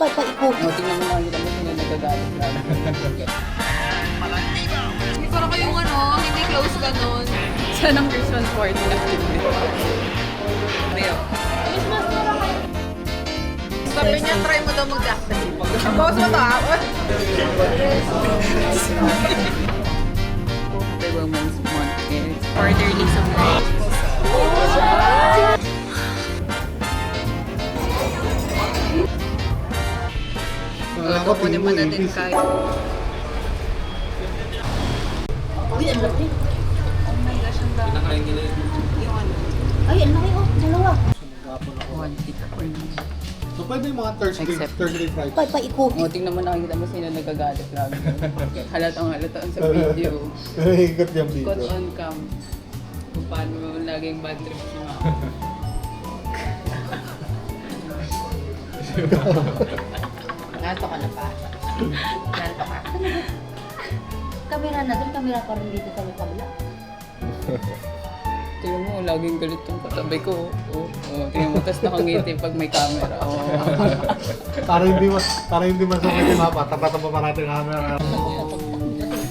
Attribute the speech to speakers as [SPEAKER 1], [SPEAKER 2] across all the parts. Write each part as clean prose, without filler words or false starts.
[SPEAKER 1] Papaikot. O, tingnan mo lang kita mo sila nagagalit lang.
[SPEAKER 2] Hindi parang kayong hindi close ganun.
[SPEAKER 1] Siya ng Christmas party na film. Rio.
[SPEAKER 2] Sabi niya, try mo daw mag-acting. Ang bawas mo to,
[SPEAKER 1] Happy Women's Month is quarterly supply. Ito po naman natin kayo.
[SPEAKER 3] Uy, ang laki.
[SPEAKER 2] Oh my gosh, ang dami.
[SPEAKER 3] Ay, ang laki oh. Dalawa.
[SPEAKER 1] One tick for me.
[SPEAKER 4] So pwede yung mga Thursday Friday.
[SPEAKER 3] Papaikot.
[SPEAKER 1] O, tingnan mo nakikita mo sila nagagalit lang. Halatang sa video.
[SPEAKER 4] Ikot yung
[SPEAKER 1] Caught
[SPEAKER 4] video.
[SPEAKER 1] on cam. Kung paano laging bad trip si mama.
[SPEAKER 3] Nanto ka na pa. Nanto ka. Kamera na doon, kamera pa rin dito sa may kabila.
[SPEAKER 1] Tingnan mo, laging galit yung katabi ko. Tingnan mo, tapos nakangiti pag may camera.
[SPEAKER 4] Para hindi masakit yung mapa. Tapatan pa natin ang camera.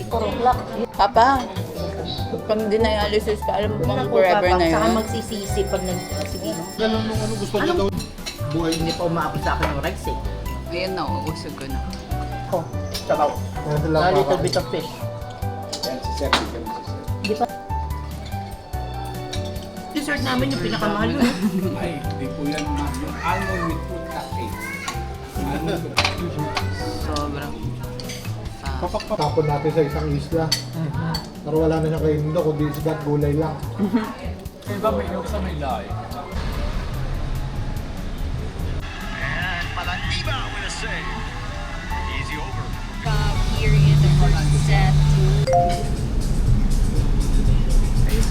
[SPEAKER 3] Ikorok.
[SPEAKER 1] Papa, pag dinayalysis ka, alam mo bang forever na
[SPEAKER 3] Saka
[SPEAKER 1] yun?
[SPEAKER 3] magsisisi pag sige.
[SPEAKER 4] Ganun nung gusto niya daw buhay
[SPEAKER 3] Hindi pa umaabot sa akin yung Rex eh.
[SPEAKER 1] Ayun na, uusog ko na.
[SPEAKER 3] Oh, sabaw. A little bit of fish. Di pa. Dessert namin yung pinakamahal yun.
[SPEAKER 5] Ay, hindi po yan ma'am. Yung almond with fruit cupcake.
[SPEAKER 1] Sobrang.
[SPEAKER 4] Tapon natin sa isang isla. Pero wala na siya kainin doon, kundi isda at gulay lang.
[SPEAKER 5] Iba may inog sa may lahi.
[SPEAKER 2] Here in the first set.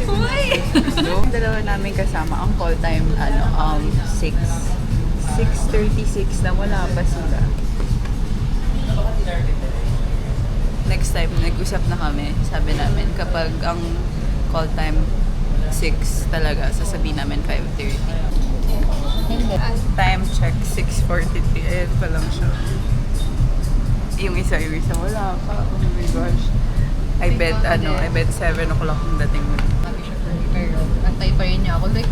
[SPEAKER 2] Uy!
[SPEAKER 1] Yung dalawa namin kasama, ang call time, 6:36 na wala pa sila. Next time, nag-usap na kami. Sabi namin, kapag ang call time 6 talaga, sasabihin namin 5:30. Time check, 6:43. Ayan pa lang siya. Yung isa wala pa. Oh my gosh. I bet 7 o'clock yung dating mo.
[SPEAKER 2] Sabi siya for me, pero antay pa rin niya ako. Like,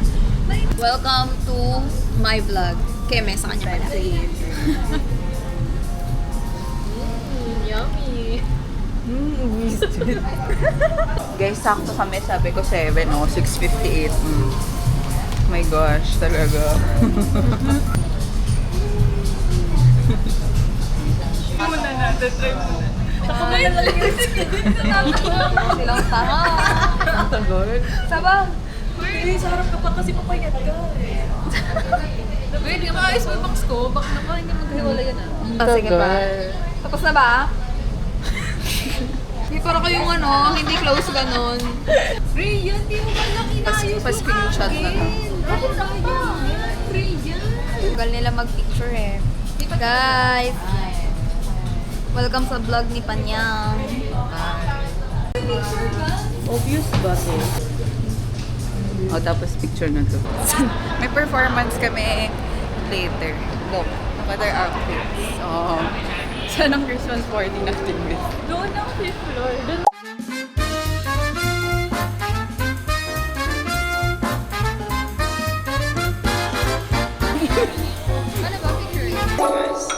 [SPEAKER 2] welcome to my vlog. Keme, sa kanya pala. Yummy.
[SPEAKER 1] Guys, sakto kami. Sabi ko 7, 6:58. My gosh, talaga. Muna natin, try muna.
[SPEAKER 2] Takamay na lang yung silang tanga.
[SPEAKER 1] Ang tagal.
[SPEAKER 2] Sabang! Uy, sa harap ka pa kasi papayat ka. Uy, di ka maayos mo yung box ko. Baka naman hindi maghiwala yan
[SPEAKER 1] Ang
[SPEAKER 2] sige pa.
[SPEAKER 1] tagal.
[SPEAKER 2] Tapos na ba? Hindi para kayong hindi close ganun. Ray, yan, di mo ba lang inayos
[SPEAKER 1] Pa-screenshot na to.
[SPEAKER 2] Bakit sayang? Ray, yan. Tagal nila mag-picture eh. Guys, welcome sa vlog ni Panyang.
[SPEAKER 1] Obvious ba to? Tapos picture na to. May performance kami later. Look, other outfits. Siya ng Christmas party natin with.
[SPEAKER 2] Doon ang fifth floor. Ano ba picture?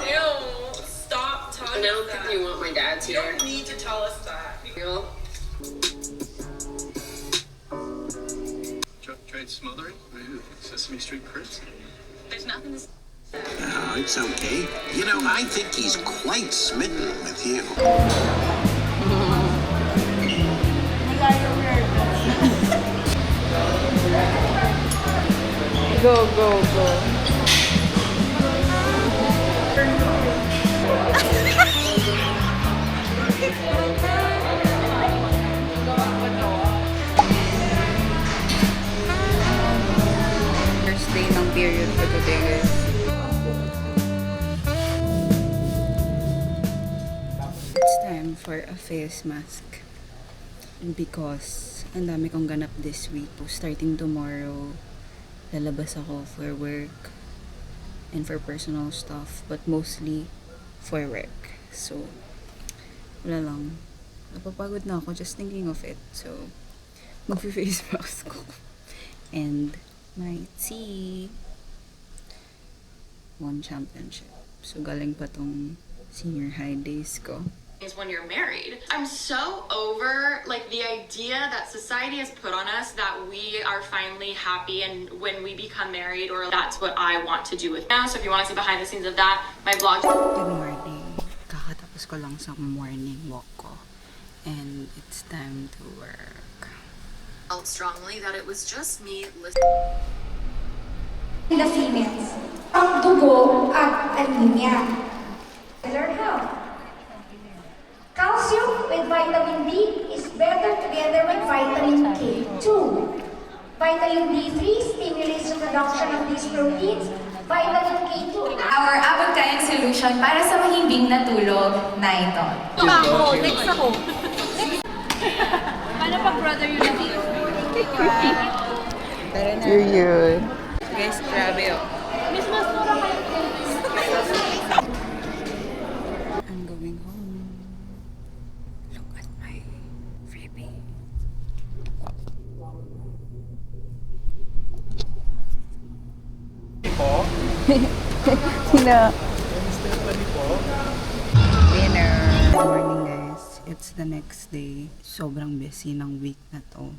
[SPEAKER 6] Ew, stop talking. I don't think you want my dad's here. You don't need to tell us that.
[SPEAKER 7] Tried smothering? Sesame Street Chris?
[SPEAKER 6] There's nothing to say.
[SPEAKER 8] No, it's okay. You know, I think he's quite smitten with you.
[SPEAKER 1] Go, go, go. First day ng period ko today, guys. It's time for a face mask. Because ang dami kong ganap this week. Starting tomorrow, lalabas ako for work. and for personal stuff, but mostly for work. So, wala lang. Napapagod na ako just thinking of it. So, mag-face mask ko. And my tea. One championship. So, galing pa tong senior high days ko.
[SPEAKER 9] Is when you're married. I'm so over like the idea that society has put on us that we are finally happy and when we become married, or that's what I want to do with now. So if you want to see behind the scenes of that, my vlog.
[SPEAKER 1] Good morning. Kakatapos ko lang sa morning walk ko. And it's time to work.
[SPEAKER 9] Felt strongly that it was just me
[SPEAKER 10] The females, ang dugo at anemia. Learn how. Calcium with vitamin D is better together with vitamin K2. Vitamin D3 stimulates the production of these proteins. Vitamin K2.
[SPEAKER 11] Our Abot-Kayang solution para sa mahimbing na tulog na ito.
[SPEAKER 2] Next ako. Paano pag brother yung natin?
[SPEAKER 1] Period. Guys, grabe oh. I'm going home. Look at my freebie. Hello. Dinner. Good morning guys. It's the next day. Sobrang busy ng week na to.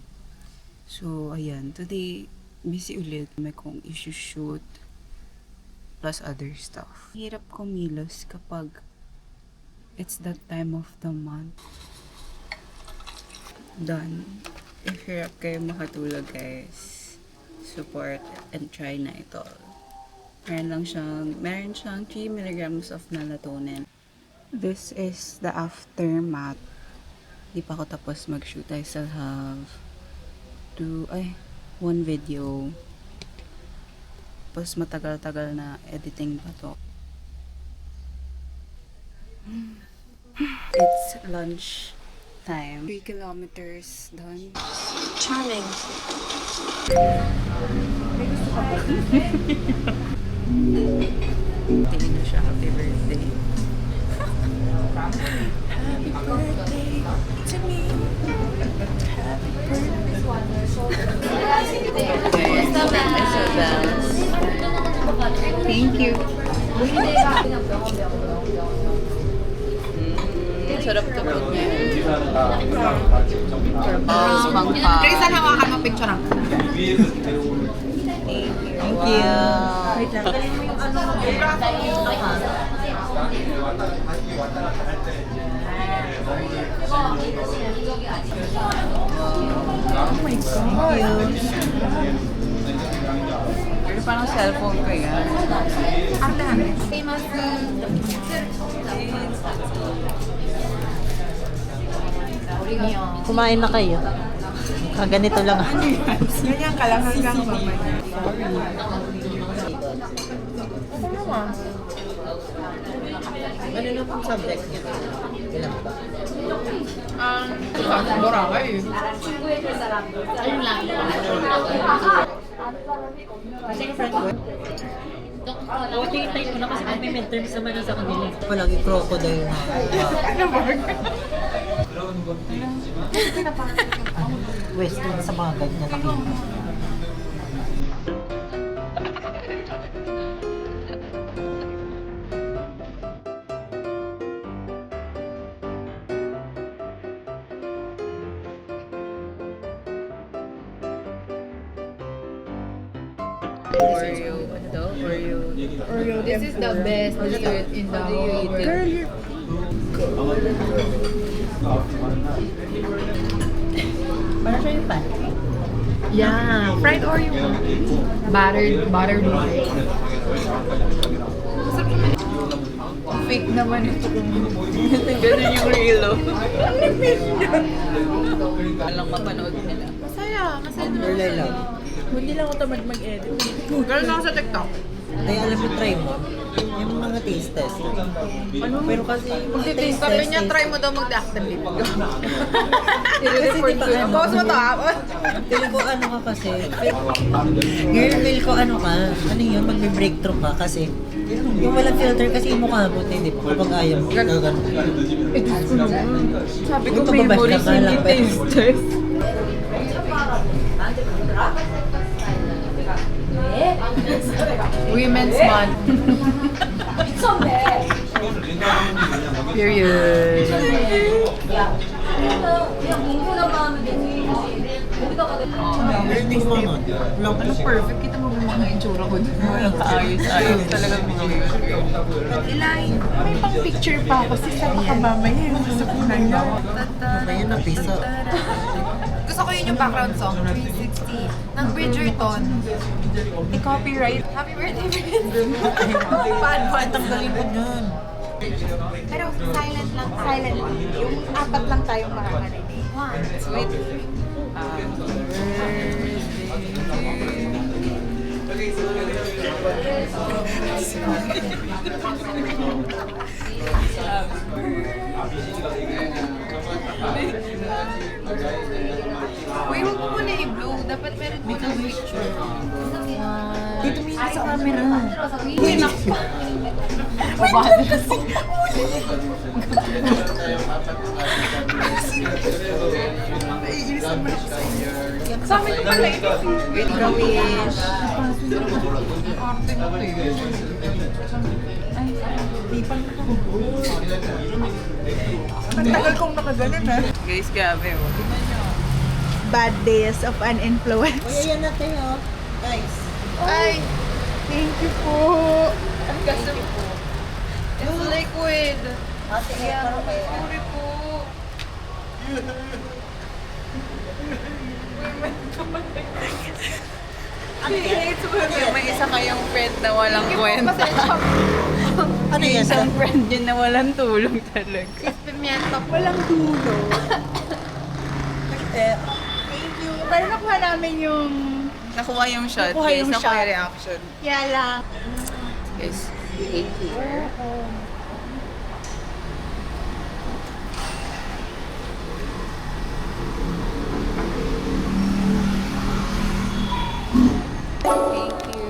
[SPEAKER 1] So, ayan. Today, busy ulit. May kong issue shoot. Plus other stuff. Hirap kumilos kapag it's that time of the month. Done. If hirap kayo makatulog guys, support and try na ito. Meron siyang 3 milligrams of melatonin. This is the aftermath. Di pa ako tapos mag-shoot. I still have 1 video. Tapos matagal-tagal na editing pa to. It's lunch time. 3 kilometers done.
[SPEAKER 11] Charming.
[SPEAKER 1] Tingin na siya. Happy birthday. Happy birthday to me. Happy birthday. Thank you. Sarap to po niya.
[SPEAKER 3] Grace, saan hawakan mo picture ako?
[SPEAKER 1] Thank you. Pero parang cellphone ko yan.
[SPEAKER 2] Famous.
[SPEAKER 3] Kumain na kayo. Kaganito lang ako.
[SPEAKER 1] Ganyan ka lang hanggang mamaya.
[SPEAKER 3] Ano na pong subject niya? Ilan ba?
[SPEAKER 1] Boracay.
[SPEAKER 3] Ayun lang. Kasi yung friend ko. Buti yung type ko na kasi may midterms naman na sa kanila. Palagi crocodile na. Western sa mga guide na nakita.
[SPEAKER 1] Oreo.
[SPEAKER 2] This is the best dessert in the whole world.
[SPEAKER 3] Parang siya yung pancake.
[SPEAKER 2] Yeah, fried Oreo. Buttered white.
[SPEAKER 1] Fake naman ito kung ganun yung relo. Walang mapanood nila.
[SPEAKER 2] Masaya naman.
[SPEAKER 3] Burlay lang.
[SPEAKER 2] Hindi lang ako tamad mag-edit.
[SPEAKER 1] Girl lang sa TikTok.
[SPEAKER 3] Ay, alam mo, try mo. Yung mga taste test. Ano? Pero kasi, taste
[SPEAKER 2] Sabi
[SPEAKER 3] test
[SPEAKER 2] niya,
[SPEAKER 3] is-
[SPEAKER 2] try mo daw mag-activate.
[SPEAKER 3] Kasi diba,
[SPEAKER 2] Post mo to ha?
[SPEAKER 3] Feel ko ano ka kasi. Girl, feel ko ano ka. Ano yun, magbe-breakthrough ka kasi
[SPEAKER 12] Yung walang filter kasi yung mukha mo, hindi pa. Kapag ayaw mo, gagano.
[SPEAKER 1] Sabi ko, memories hindi tasters.
[SPEAKER 2] Women's Month.
[SPEAKER 1] Period.
[SPEAKER 12] Ano
[SPEAKER 1] Perfect. Kita mo ba mga itsura ko dun? Walang kaayos-ayos. Talagang mga
[SPEAKER 12] Ilay, may pang picture pa ako. Kasi sabi ka mamaya yung sa punan niya. Mamaya na piso.
[SPEAKER 2] Gusto ko yun yung background song, 360, ng Bridgerton. I-copyright. Happy birthday, Bridgerton. Bad one.
[SPEAKER 12] Tanggalin ko yun.
[SPEAKER 2] Pero silent lang. Silent lang. Yung apat lang tayong makakarinig. Wait. Uy, huwag mo muna i-blow. Dapat meron mo ng picture.
[SPEAKER 12] Dito mo sa camera.
[SPEAKER 2] Uy, naku. Sa amin ko pala ito.
[SPEAKER 1] Wait ka, wish.
[SPEAKER 12] Ang tagal kong nakaganon ha.
[SPEAKER 1] Guys, grabe oh.
[SPEAKER 12] Bad days of an influence. Uy, ayan natin oh. Guys.
[SPEAKER 2] Ay, thank you po. Ang ganda po. It's liquid.
[SPEAKER 12] Ate,
[SPEAKER 2] Sorry po.
[SPEAKER 1] May isa kayong friend na walang kwenta.
[SPEAKER 12] Ano yan?
[SPEAKER 1] Isang friend yun na walang tulong talaga.
[SPEAKER 2] Pimiento po.
[SPEAKER 12] Walang dulo. Thank you. Pero nakuha namin yung...
[SPEAKER 1] Nakuha yung shot.
[SPEAKER 12] Nakuha yung
[SPEAKER 1] Nakuha
[SPEAKER 12] shot.
[SPEAKER 1] yung reaction.
[SPEAKER 12] Kaya lang.
[SPEAKER 1] Guys, we ate here. Thank you.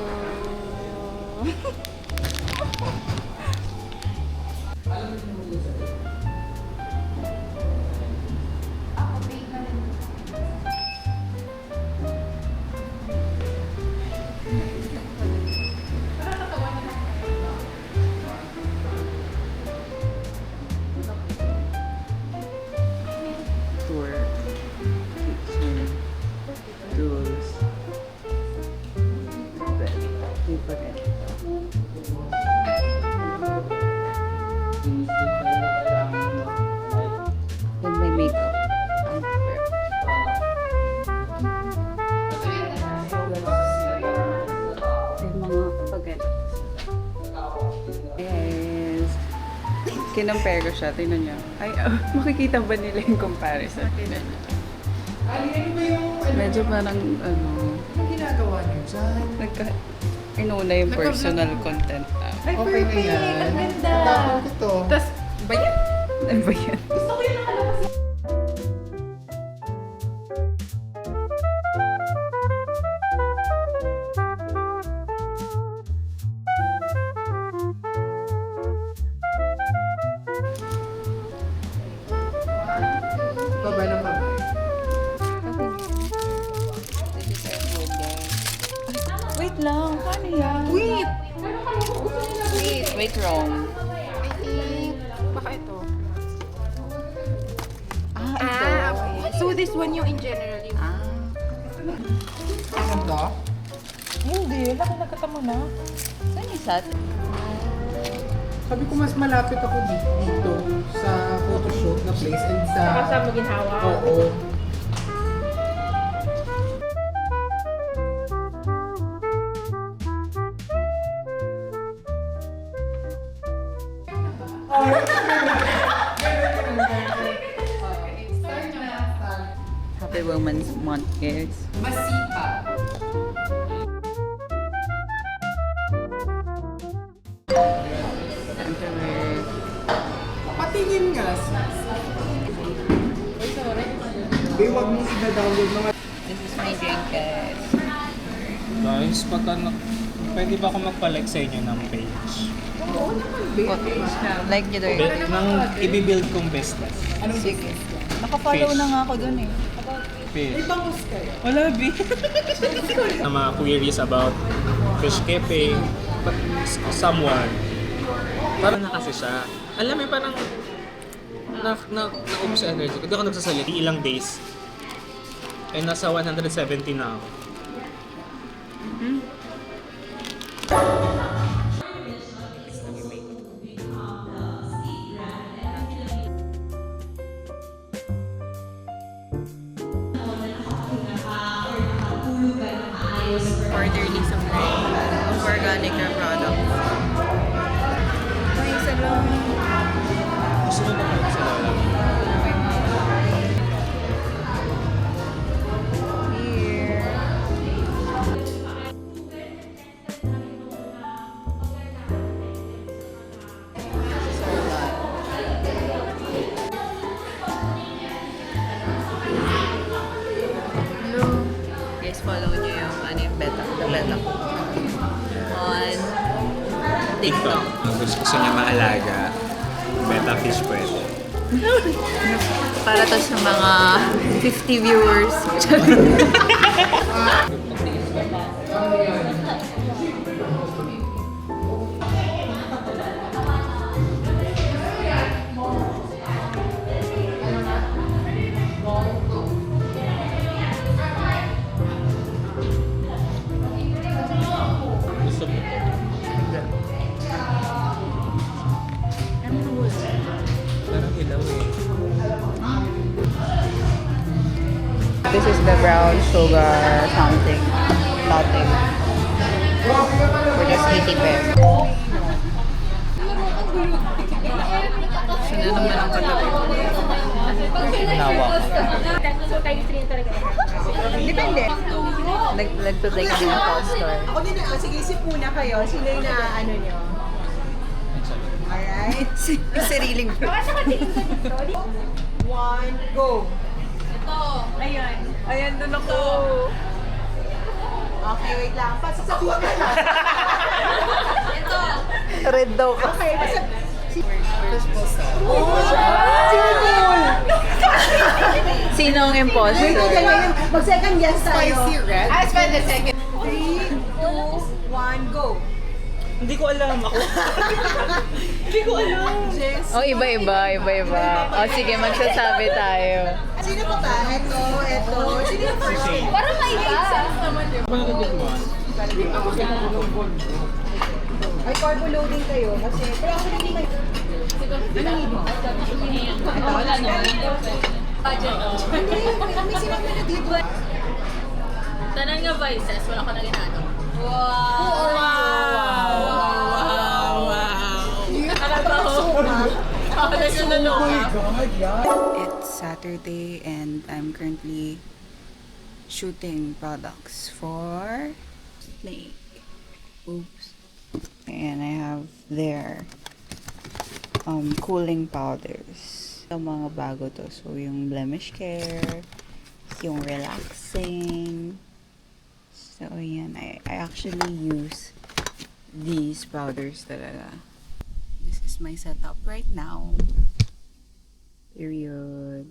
[SPEAKER 1] Tour. Kitchen. Tools. Then may makeup. Yung mga pagano. Yes. Kinompare ko siya. Tingnan niyo. Ay, makikita ba nila yung comparison? Tingnan niyo. Medyo parang ano.
[SPEAKER 12] Ano ginagawa niyo dyan?
[SPEAKER 1] Inuna yung personal content.
[SPEAKER 12] Ay, okay na yan. Ang ganda. Tapos ito.
[SPEAKER 1] Tapos, ba yan? Ano ba yan?
[SPEAKER 12] Gusto ko yung nakalabas. Baba ng baba.
[SPEAKER 1] Wait lang, paano yan?
[SPEAKER 2] Wait!
[SPEAKER 1] Wait, wrong.
[SPEAKER 2] I think, baka ito.
[SPEAKER 1] Ito.
[SPEAKER 2] Okay. So this one yung in general yung...
[SPEAKER 12] Ano to? Hindi, laki nakita mo na.
[SPEAKER 1] Saan yung shot?
[SPEAKER 12] Sabi ko mas malapit ako dito sa photoshoot na place and sa...
[SPEAKER 2] Saka mo ginhawa.
[SPEAKER 12] Oo.
[SPEAKER 1] Happy Women's Month, guys.
[SPEAKER 12] Masipa. Patingin nga. Babe, wag mo i-download mga...
[SPEAKER 1] This is my drink, guys.
[SPEAKER 5] Guys, pagka pwede ba ako magpa-like sa inyo ng page?
[SPEAKER 1] Like nyo doon.
[SPEAKER 5] Nang i-build kong business.
[SPEAKER 1] Sige. Naka-follow na nga ako dun eh.
[SPEAKER 5] Fish. Wala, B. Mga queries about fish keeping, someone. Parang na kasi siya. Alam mo, parang na-oops energy. Hindi ako nagsasalita. Ilang days. Eh, nasa 170 na ako.
[SPEAKER 1] Orderly supply of organic na products. May isa lang.
[SPEAKER 5] Gusto mo ba sa lala?
[SPEAKER 1] Here. Hello. Guys, follow nyo yung ano yung beta. Naglala ko. On TikTok.
[SPEAKER 5] Kung gusto niya maalaga, beta fish pwede.
[SPEAKER 1] Para to sa mga 50 viewers.
[SPEAKER 5] Gusto mo? Parang hilaw eh.
[SPEAKER 1] This is the brown sugar something. Nothing. For just 80 pesos. Sino naman ang katabi ko?
[SPEAKER 5] Nawa.
[SPEAKER 1] Depende. Nag-play kami ng call store.
[SPEAKER 12] Ako din na, sige, isip muna kayo. Sino yung ano nyo? Alright.
[SPEAKER 1] Sariling.
[SPEAKER 12] 1, go!
[SPEAKER 1] Ayan, doon ako.
[SPEAKER 12] Okay, wait lang. Sasabihin ka lang.
[SPEAKER 1] Red daw ka.
[SPEAKER 12] Okay, Sino yun?
[SPEAKER 1] Sino ang imposter?
[SPEAKER 12] Wait, ganyan. Mag-second guess tayo.
[SPEAKER 3] red? I spent the second.
[SPEAKER 12] 3, 2, 1, go!
[SPEAKER 5] Hindi ko alam ako. Hindi ko alam.
[SPEAKER 12] Jess.
[SPEAKER 1] Oh, iba-iba. Oh, sige, magsasabi tayo.
[SPEAKER 12] Sino pa ba? Ito. Sino yung first name?
[SPEAKER 2] Parang may iba.
[SPEAKER 5] Panagabit mo.
[SPEAKER 12] Ay, carbo loading kayo. Kasi, pero ako hindi may...
[SPEAKER 2] Wala naman. Budget.
[SPEAKER 12] May sinabi na dito.
[SPEAKER 2] Tanan nga vices, wala ko na ginagawa.
[SPEAKER 1] It's Saturday and I'm currently shooting products for Snake. Oops. And I have their cooling powders. Yung mga bago to. So, yung blemish care, yung relaxing. So, yan. I actually use these powders talaga. This is my setup right now. Period.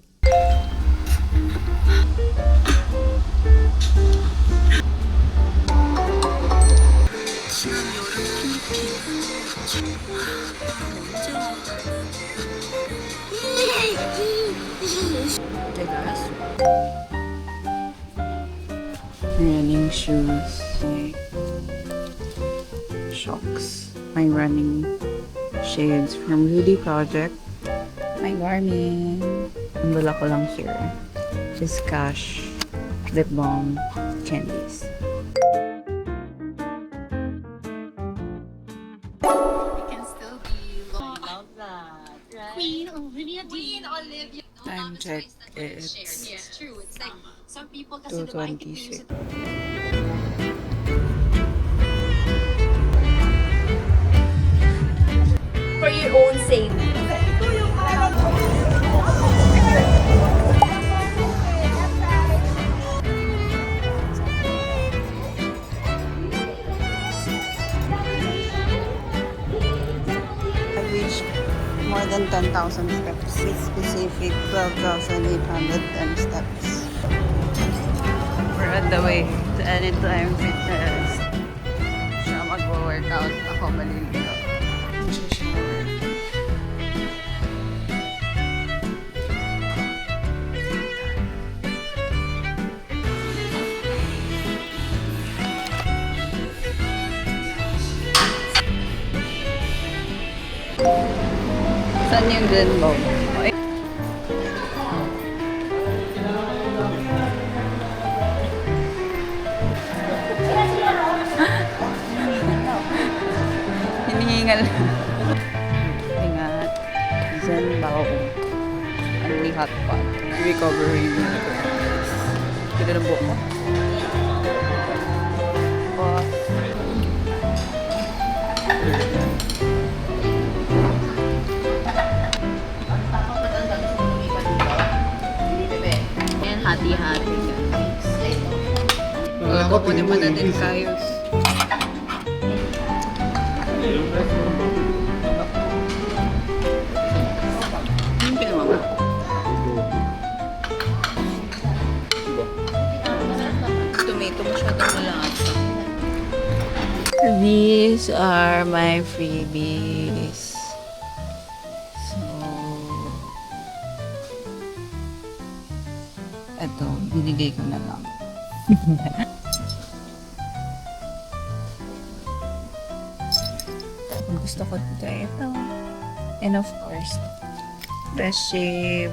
[SPEAKER 1] Running shoes. My shocks. My running shades from Rudy Project. My Garmin. Ang wala ko lang here. Just cash, lip balm, candies. Time check, it's 2:26.
[SPEAKER 2] For your own saving.
[SPEAKER 1] More than 10,000 steps. Specific 12,810 steps. We're on the way to Anytime Fitness. Siya mag-workout. Ako maliligo. Shower. Saan yung din mo? Hinihingal. Ingat. Zenbao. Only hot pot. Recovery. Kita na buko.
[SPEAKER 3] Yan, hati-hati.
[SPEAKER 1] Ako po naman na din kayo. Yung ginawa mo? Tomato masyadong malasa. These are my freebies. So, eto, binigay ko na lang. Kung gusto ko ito. And of course, best shape.